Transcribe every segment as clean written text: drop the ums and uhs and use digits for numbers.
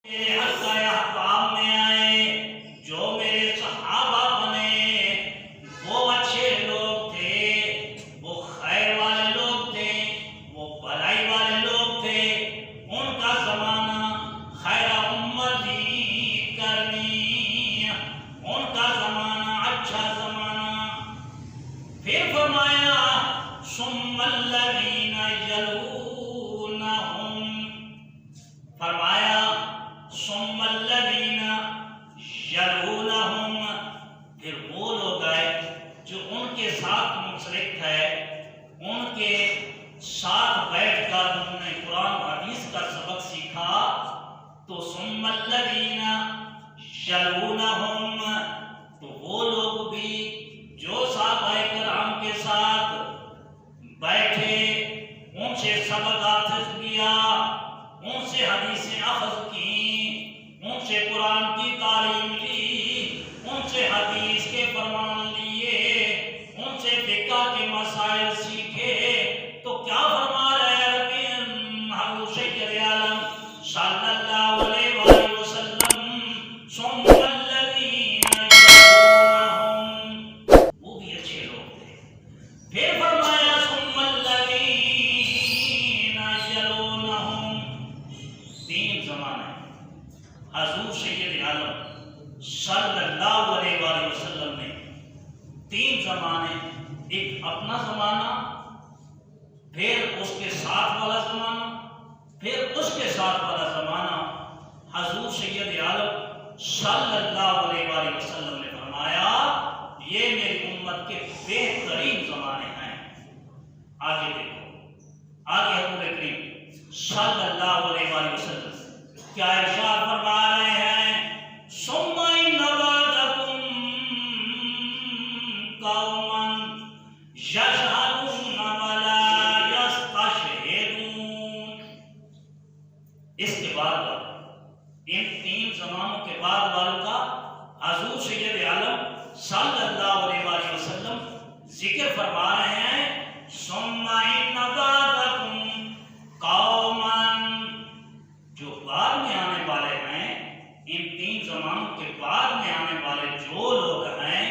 میرے حلقہ احباب میں آئے، جو میرے صحابہ بنے، وہ اچھے لوگ تھے، وہ خیر والے لوگ تھے، وہ بھلائی والے لوگ تھے۔ ان کا زمانہ خیر امتی کرنی، ان کا زمانہ اچھا زمانہ۔ پھر فرمایا ثم الذین یلونہم، فرمایا ثم الذین یلونہم، پھر وہ لوگ آئے جو ان کے ساتھ منسلک ہے، ان کے ساتھ بیٹھ کر انہوں نے قرآن و حدیث کا سبق سیکھا۔ تو ثم الذین یلونہم، تو وہ لوگ بھی جو صحابہ کرام کے ساتھ بیٹھے، ان سے سبق حاصل کیا، ان سے حدیثیں اخذ کی، ان سے قرآن کی تعلیم لی، ان سے حدیث کے فرمان لیے، ان سے فقہ کے مسائل سیکھے، تو کیا فرما رہے ربی حضور سید عالم صلی اللہ علیہ وآلہ وسلم ثم الذین یلونہم، وہ بھی اچھے لوگ تھے۔ پھر فرمایا ثم الذین یلونہم، تین زمانے حضور سید عالم صلی اللہ علیہ وآلہ وسلم نے تین زمانے، ایک اپنا زمانہ، پھر اس کے ساتھ والا زمانہ، پھر اس کے ساتھ والا زمانہ، حضور سید عالم صلی اللہ علیہ وآلہ وسلم نے فرمایا یہ میری امت کے بہترین زمانے ہیں۔ آگے دیکھو، آگے حضور کریم صلی اللہ علیہ وآلہ وسلم کیا ارشاد فرما رہے ہیں، ثم ان بعدکم قوما یشہدون ولا یستشہدون، اس کے بعد ان تین زمانوں کے بعد والوں کا حضور سید عالم صلی اللہ علیہ وآلہ وسلم ذکر فرما رہے ہیں۔ ثم ان بعدکم قوما، جو بعد میں آنے والے ہیں، ان تین زمانوں کے بعد میں آنے والے جو لوگ ہیں،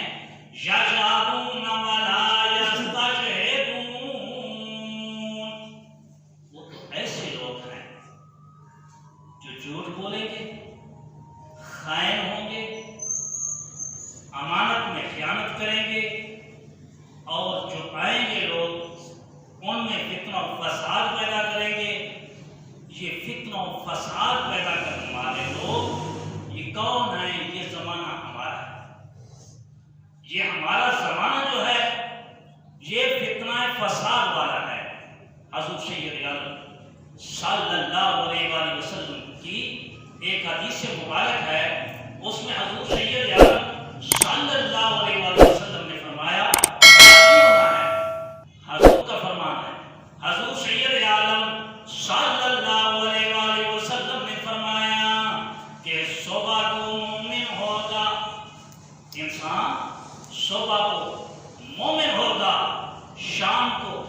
یشہدون ولا یستشہدون، وہ تو ایسے لوگ ہیں جو جھوٹ بولیں گے، خائن ہوں گے، امانت میں خیانت کریں گے، اور جو آئیں گے لوگ ان میں فتنہ و فساد پیدا کریں گے۔ یہ فتنہ و فساد پیدا کرنے والے لوگ یہ کون ہیں؟ یہ زمانہ ہمارا ہے، یہ ہمارا زمانہ جو ہے یہ فتنہ فساد والا ہے۔ حضور سید عالم صلی اللہ علیہ وآلہ وسلم کی ایک حدیث مبارک ہے، اس میں حضور سید عالم صلی اللہ علیہ وآلہ وسلم نے فرمایا، حضور کا فرمان ہے، حضور سید عالم صلی اللہ علیہ وآلہ وسلم نے فرمایا کہ صبح کو مومن ہوگا، انسان صبح کو مومن ہوگا، شام کو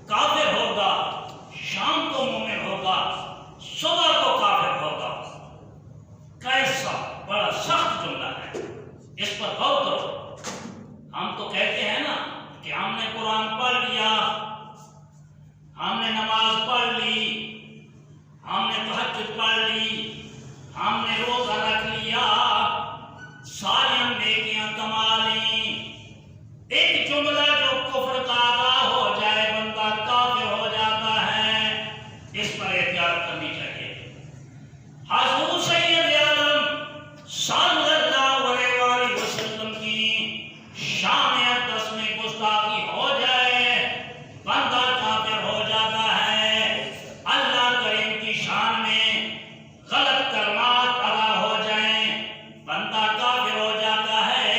کافر ہوگا، شام کو مومن ہوگا، صبح کو کافر ہوگا۔ کیسا بڑا سخت جملہ ہے، اس پر غور کرو۔ ہم تو کہتے ہیں نا کہ ہم نے قرآن پڑھ لیا، ہم نے نماز پڑھ لی، ہم نے تہجد پڑھ لی، ہم نے روزہ رکھ لیا، ساری ہم نیکیاں کما لی۔ ایک جملہ جو کفر کا ادا ہو جائے بندہ کافر ہو جاتا ہے، اس پر احتیاط کرنی چاہیے۔ حضور سید عالم صلی اللہ علیہ وآلہ وسلم کی شان اقدس میں گستاخی ہو جائے، بندہ کافر ہو جاتا ہے۔ اللہ کریم کی شان میں غلط کلمات ادا ہو جائیں، بندہ کافر ہو جاتا ہے۔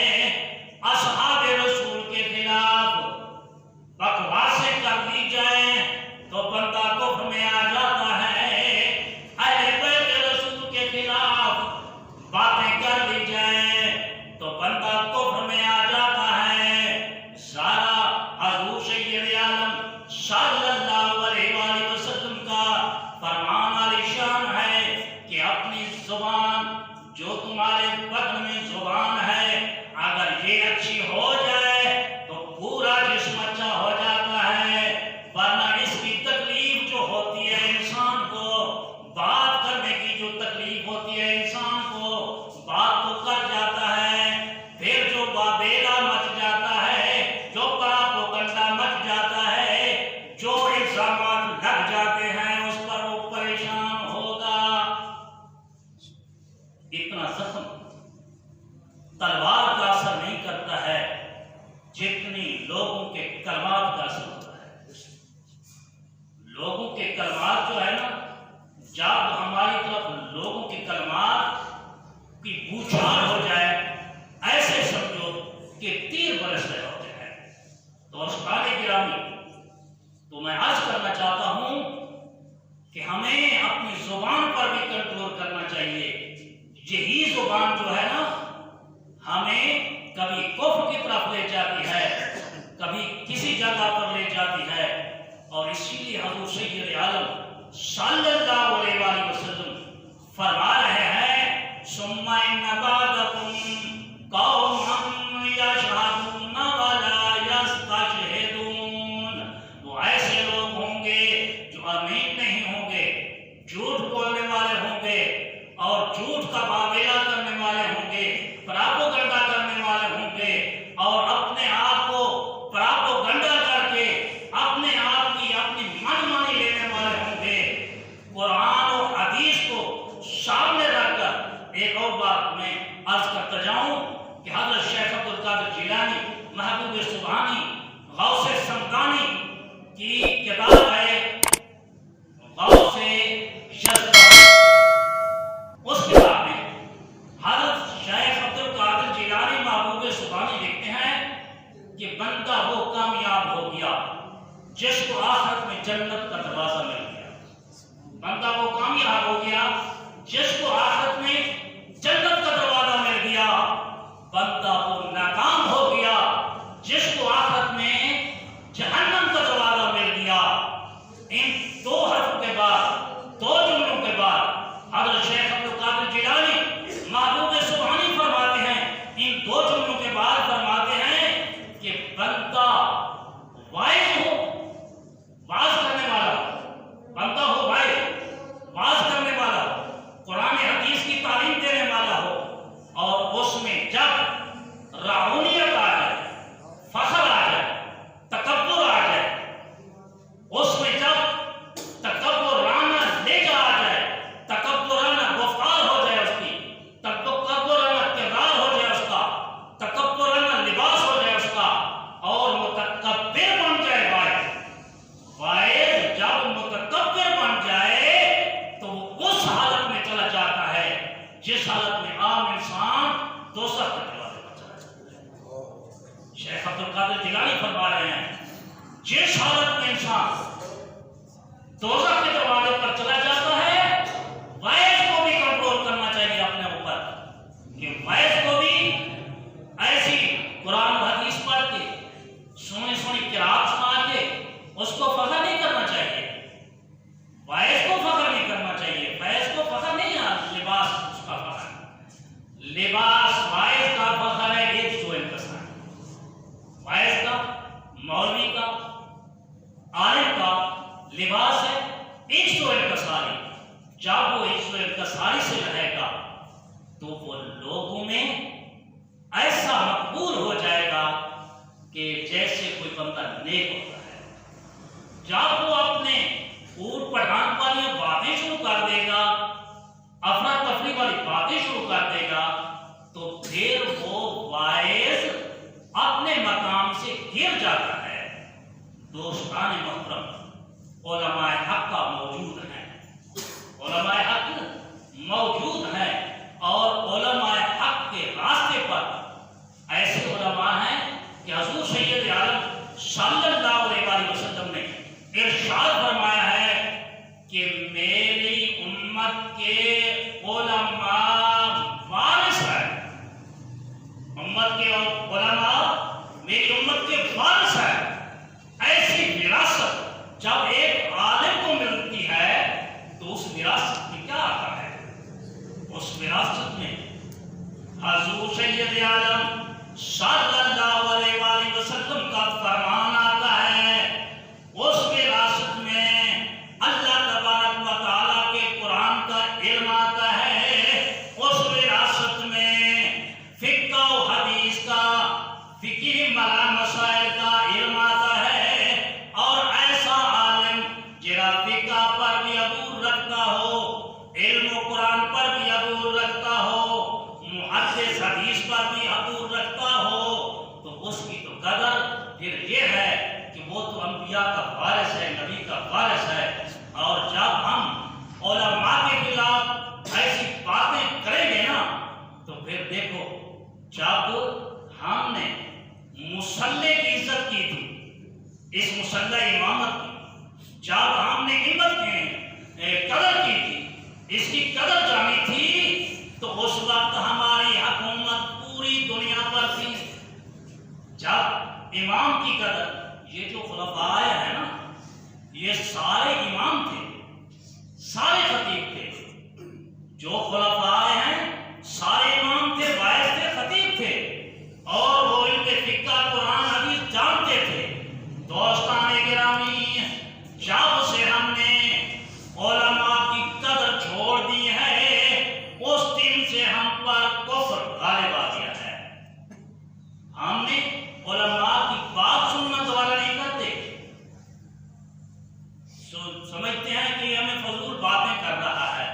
اصحاب رسول کے خلاف بکواسیں کر دی جائیں تو بندہ کفر میں آ جاتا ہے۔ اہل بیت رسول کے خلاف باتیں کر دی جائیں تو بندہ کفر میں آ جاتا ہے۔ سارا حضور سید عالم صلی اللہ علیہ وآلہ وسلم کا فرمان عالی شان ہے کہ اپنی زبان جگہ پر لے جاتی ہے، اور اسی لیے حضور سید عالم صلی اللہ علیہ وآلہ وسلم فرما رہے ہیں ثم ان بعدکم قوم یشہدون ولا یستشہدون، وہ ایسے لوگ ہوں گے جو امین نہیں ہوں گے، جھوٹ بولنے والے ہوں گے اور جھوٹ کا باویلا کرنے والے ہوں گے، پراپوگنڈا کرنے والے ہوں گے، اور اپنے آپ کو پراپوگنڈا کر کے اپنے آپ کی اپنی من مانی لینے والے ہوں گے۔ قرآن اور حدیث کو سامنے رکھ کر ایک اور بات میں عرض کرتا جاؤں کہ حضرت شیخ عبد القادر جیلانی محبوب سبحانی غوث سمدانی کی کتاب ہے غوث یزدانی، اس کتاب میں حضرت شیخ عبد القادر جیلانی محبوب سبحانی لکھتے ہیں کہ بندہ وہ کامیاب ہو گیا جس کو آخرت میں جنت کا دروازہ مل گیا، بندہ وہ کامیاب ہو گیا جس کو آخرت میں جنت کا دروازہ مل گیا، بندہ وہ ناکام ہو گیا جس کو آخرت میں جہنم کا دروازہ مل گیا۔ ان دو حرف کے بعد، دو جملوں کے بعد حضرت شیخ عبد القادر جیلانی محبوب سبحانی فرماتے ہیں، ان دو جملوں کے بعد فرماتے ہیں کہ بندہ وائز ہو، واز کرنے والا، بندہ ہو وائز، واز کرنے والا، قرآن حدیث کی تعلیم دینے والا ہو، اور اس میں جب رعونیت آ جائے، فخر آ جائے، تکبر آ جائے، اس میں جب تکبرانہ لہجہ آ جائے، تکبرانہ گفتار ہو جائے اس کی، تکبرانہ کردار ہو جائے اس کا، تکبرانہ لباس ہو جائے اس کا، اور متکبر بن جائے وائز جب متکبر بن جائے تو وہ اس حالت میں چلا جاتا ہے جس حالت میں عام انسان دوزخ کے دروازے پر چلا جاتا ہے۔ شیخ عبد القادر جیلانی فرما رہے ہیں جس حالت میں انسان دوزخ کے دروازے پر چلا جاتا ہے، وائز کو بھی کنٹرول کرنا چاہیے اپنے اوپر، کہ وائز کو بھی ایسی قرآن و حدیث پڑھ کے سونی سونی قرات سنا کے اس کو فخر نہیں کرنا چاہیے، وائز کو فخر نہیں کرنا چاہیے، وائز کو فخر نہیں ہے، لباس اس کا فخر ہے، لباس وائز کا فخر ہے 100%، وائز کا، مولوی کا، عالم کا لباس ہے 100%۔ جب وہ 100% سے رہے گا تو وہ لوگوں میں ایسا مقبول ہو جائے گا کہ جیسے کوئی بندہ نیک ہوتا ہے۔ جب وہ اپنے اوٹ پٹھان والی باتیں شروع کر دے گا، افراتفری والی باتیں شروع کر دے گا، تو پھر وہ وائز اپنے مقام سے گر جاتا ہے۔ دوستان محترم، علماء حق کا موجود ہیں، علماء حق موجود ہیں، اور علماء حق کے راستے پر ایسے علماء ہیں کہ حضور سید عالم صلی اللہ علیہ وآلہ وسلم نے ارشاد فرمایا ہے کہ میری امت کے علماء وارث ہیں، امت کے علماء میری امت کے وارث ہیں۔ ایسی وراثت جب ایک عالم کو ملتی ہے تو اس وراثت میں کیا آتا ہے؟ اس وراثت میں حضور سید عالم صلی اللہ علیہ وآلہ وسلم کا فرمان آتا ہے، اس وراثت میں اللہ تبارک و تعالیٰ کے قرآن کا علم آتا ہے، اس وراثت میں فقہ و حدیث کا، فقہی مسائل کا علم آتا ہے، اور ایسا عالم جرا فقہ پر بھی عبور رکھتا ہو، علم و قرآن پر بھی عبور رکھتا ہو، محدث حدیث پر بھی عبور رکھتا ہو، تو اس کی تو قدر پھر یہ ہے کہ وہ تو انبیاء کا وارث ہے، نبی کا وارث ہے۔ اور جب ہم علماء کے خلاف ایسی باتیں کریں گے نا تو پھر دیکھو، جب ہم نے مصلی کی عزت کی تھی، اس مصلی امامت کی جب ہم نے ہمت کی قدر کی تھی، اس کی قدر جانی تھی، تو اس وقت ہماری حکومت پوری دنیا پر تھی۔ جب امام کی قدر یہ جو خلفاء ہیں نا، یہ سارے امام تھے، سارے خطیب تھے. جو خلفاء ہیں سارے امام تھے، واعظ تھے، خطیب تھے، اور وہ ان کے فقہ قرآن حدیث جانتے تھے. دوستان گرامی، جب سے ہم نے علماء کی قدر چھوڑ دی ہے، اس دن سے ہم پر کفر غالب آ گیا ہے. ہم نے علماء کی بات سننا دوبارہ نہیں کرتے، سمجھتے ہیں کہ ہمیں فضول باتیں کر رہا ہے.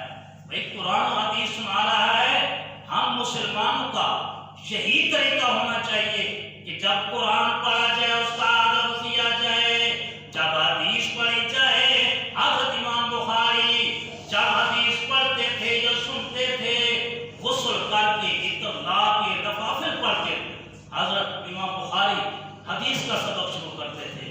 بھائی قرآن و حدیث سنا رہا ہے. ہم مسلمانوں کا یہی طریقہ ہونا چاہیے کہ جب قرآن پڑھا جائے اس کا ادب کیا جائے، جب حدیث پڑھی جائے. حضرت امام بخاری جب حدیث پڑھتے تھے یا سنتے تھے، غسل کر کے اطلاع کے نوافل پڑھ کے حضرت امام بخاری حدیث کا سبق شروع کرتے تھے.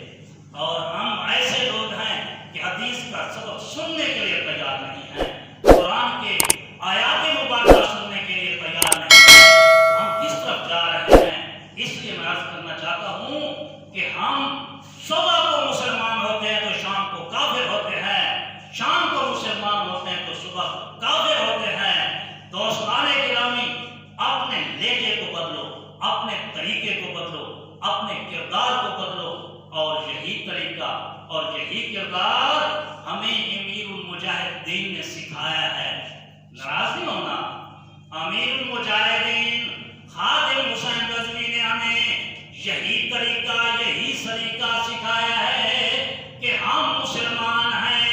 اور ہم ایسے لوگ ہیں کہ حدیث کا سبق سننے کے لیے تیار نہیں ہیں، قرآن کے آیات مبارکہ سننے کے لیے تیار نہیں ہیں. تو ہم کس طرف جا رہے ہیں؟ اس لیے میں عرض کرنا چاہتا ہوں کہ ہم صبح کو مسلمان ہوتے ہیں تو شام کو کافر ہوتے ہیں، شام کو مسلمان ہوتے ہیں تو صبح کافر ہوتے ہیں. دوستان گرامی، اپنے لہجے کو بدلو، اپنے طریقے کو بدلو، اپنے کردار کو بدلو، اور یہی طریقہ اور یہی کردار ہمیں امیر المجاہدین نے سکھایا ہے. ناراض نہیں ہونا، امیر المجاہدین خادم حسین رضوی نے ہمیں یہی طریقہ یہی سلیقہ سکھایا ہے کہ ہم مسلمان ہیں.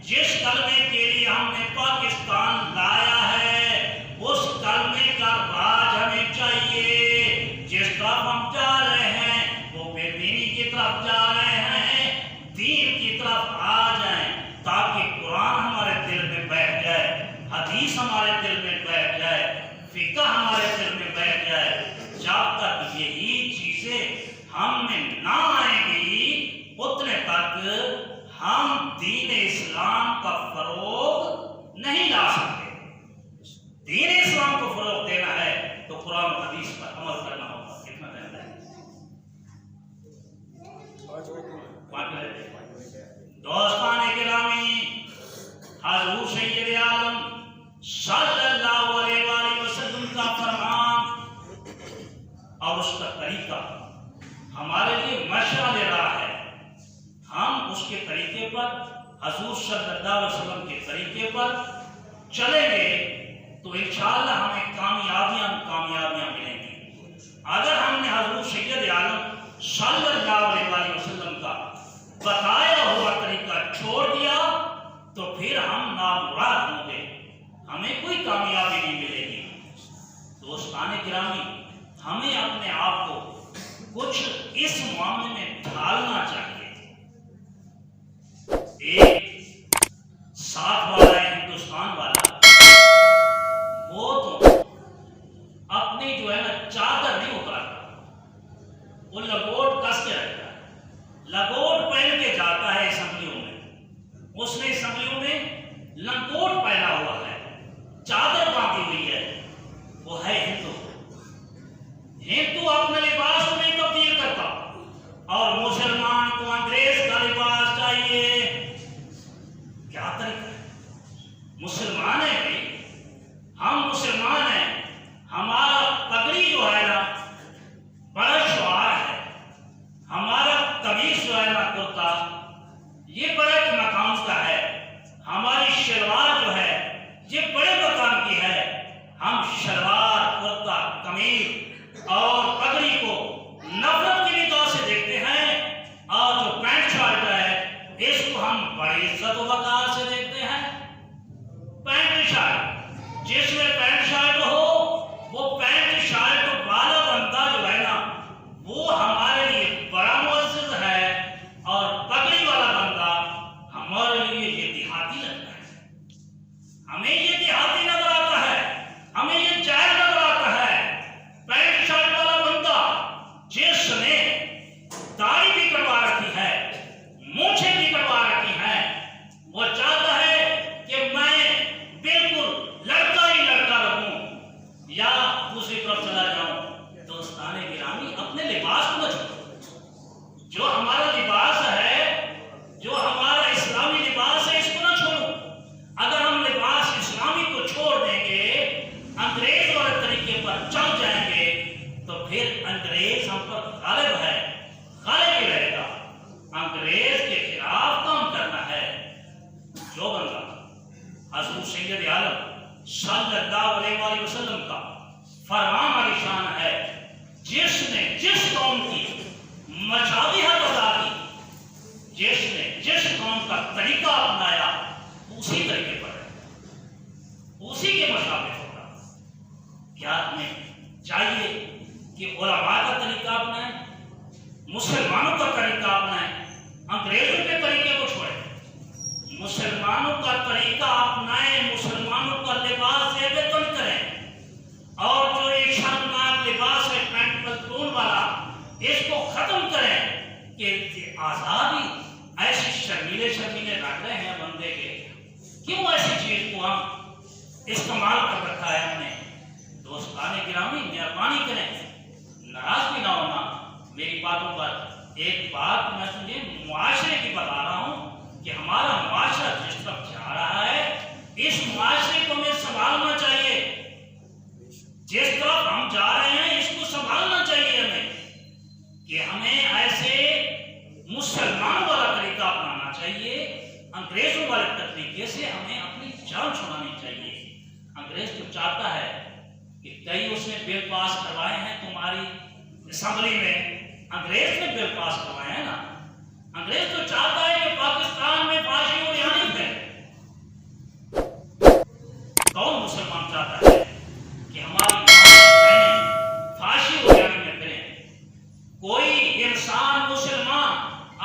جس کلمے کے لیے ہم نے پاکستان لایا ہے، اس کلمے کا راج ہمیں چاہیے. جس طرف ہم جا رہے ہیں وہ بے دینی کی طرف جا رہے ہیں، دین کی طرف آ جائیں تاکہ قرآن ہمارے دل میں بیٹھ جائے، حدیث ہمارے دل میں بیٹھ جائے، فقہ ہمارے دل میں بیٹھ جائے. جب تک یہی چیزیں ہم میں نہ آئیں گی، اتنے تک ہم دین اسلام کا فروغ نہیں لا سکتے. دین اسلام کو فروغ دینا ہے تو قرآن و حدیث پر عمل کرنا ہوگا. کتنا ٹائم ہے؟ دوستان گرامی، حضور سید عالم صلی اللہ علیہ وآلہ وسلم کا فرمان اور اس کا طریقہ ہمارے لیے مشعل راہ ہے. ہم اس کے طریقے پر، حضور صلی اللہ علیہ وسلم کے طریقے پر چلیں گے تو انشاءاللہ ہمیں کامیابیاں ملیں گی. اگر ہم نے حضور سید عالم صلی اللہ علیہ وآلہ وسلم کا بتایا ہوا طریقہ چھوڑ دیا تو پھر ہم نامراد ہوں گے، ہمیں کوئی کامیابی نہیں ملے گی. دوستان گرامی، ہمیں اپنے آپ کو کچھ اس معاملے میں ڈھالنا چاہیے. ایک ساتھ والا ہے ہندوستان والا، وہ تو اپنی جو ہے نا چادر نہیں اتارتا، وہ لگوٹ کس کے رکھتا ہے، لگوٹ پہن کے جاتا ہے اسمبلیوں میں. اس نے اسمبلیوں میں لنگوٹ پہنا ہوا ہے، چادر باندھی ہوئی ہے. وہ ہے ہندو. ہندو اپنے لباس کو نہیں تبدیل کرتا، اور مسلمان کو انگریز کا لباس چاہیے. کیا طریقہ ہے؟ مسلمان ہیں بھائی، ہم مسلمان ہیں. ہمارا پگڑی جو ہے نا بڑا شعار ہے، ہمارا قمیص جو ہے نا کرتا یہ بڑے مقام کا ہے، ہماری شلوار جو ہے یہ بڑے مقام کی ہے. ہم شلوار، کرتا، قمیص اور پگڑی کو نفرت کی نگاہ سے دیکھتے ہیں، اور جو پینٹ شرٹ ہے اس کو ہم بڑی عزت و وقار سے دیکھتے ہیں. پینٹ شرٹ، جس میں پینٹ شرٹ ہو وہ پینٹ شرٹ والا بندہ جو ہے نا وہ ہمارے لیے بڑا معزز ہے، اور پگڑی والا بندہ ہمارے لیے یہ دیہاتی لگتا ہے. ہمیں یہ دیہاتی نظر آتا ہے، ہمیں یہ جائز نظر آتا ہے. پینٹ شرٹ والا بندہ جس نے داڑھی بھی کٹوا رکھی ہے، مونچھیں بھی کٹوا رکھی ہے، وہ چاہتا ہے کہ میں بالکل لڑکا ہی لڑکا رہوں، سید عالم صلی اللہ علیہ وآلہ وسلم کا فرمان علی شان ہے، جس نے جس قوم کی مشابہت ادا کی، جس نے جس قوم کا طریقہ اپنایا اسی طریقے پر ہے، اسی کے مشابہ ہوگا۔ کیا ہمیں چاہیے کہ علماء کا طریقہ اپنائیں، مسلمانوں کا طریقہ اپنائیں، انگریزوں کے طریقے کو چھوڑیں، مسلمانوں کا طریقہ اپنائیں، مسلمانوں کا لباس وطن کریں، اور جو ایک شرمناک لباس ہے پینٹ پتلون والا، اس کو ختم کریں کہ آزادی ایسی شرمیلے رکھ رہے ہیں بندے کے، کیوں ایسی چیز کو ہم استعمال کر رکھا ہے ہم نے۔ دوستان گرامی مہربانی کریں، ناراض بھی نہ ہونا میری باتوں پر۔ ایک بات میں تمہیں معاشرے کی بتا رہا ہوں کہ ہمارا معاشرہ جس طرف جا رہا ہے، اس معاشرے کو ہمیں سنبھالنا چاہیے، جس طرف ہم جا رہے ہیں اس کو سنبھالنا چاہیے ہمیں، کہ ہمیں ایسے مسلمان والا طریقہ اپنانا چاہیے، انگریزوں والے طریقے سے ہمیں اپنی جان چھڑانی چاہیے۔ انگریز تو چاہتا ہے کہ کئی اس نے بل پاس کروائے ہیں تمہاری اسمبلی میں، انگریز نے بل پاس کروائے ہیں نا، انگریز تو چاہتا ہے کہ پاکستان میں فاشی اور یعنی ہے۔ کون مسلمان چاہتا ہے کہ ہماری بہنیں فاشی اور یعنی میں پھریں؟ کوئی انسان مسلمان،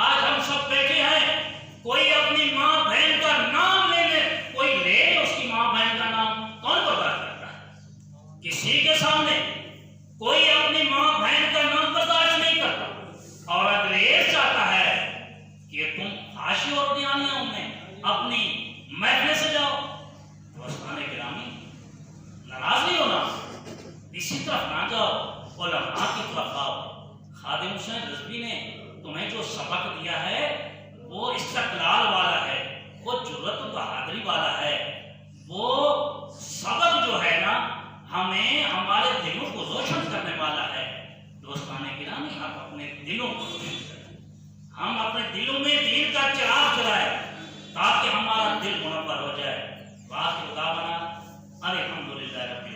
آج ہم سب بیٹھے ہیں، کوئی اپنی ماں بہن کا نام لے لے، کوئی لے اس کی ماں بہن کا نام، کون برداشت کرتا ہے؟ کسی کے سامنے کوئی اپنی ماں بہن کا نام برداشت نہیں کرتا، اور انگریز چاہتا ہے کہ تم فاشی اور دیانیوں میں اپنی محفلیں سے جاؤ۔ دوستان گرامی ناراض نہیں ہونا، اسی طرف نہ جاؤ، علماء کی طرف آؤ۔ خادم حسین رضوی نے تمہیں جو سبق دیا ہے وہ استقلال والا ہے، وہ جرأت و بہادری والا ہے، وہ سبق جو ہے نا ہمیں ہمارے دلوں کو روشن کرنے والا ہے۔ دوستان گرامی ہم اپنے دلوں کو روشن کریں، ہم اپنے دلوں میں دین کا چراغ جلائیں تاکہ ہمارا دل منور ہو جائے۔ باقی خدا بنا الحمدللہ رب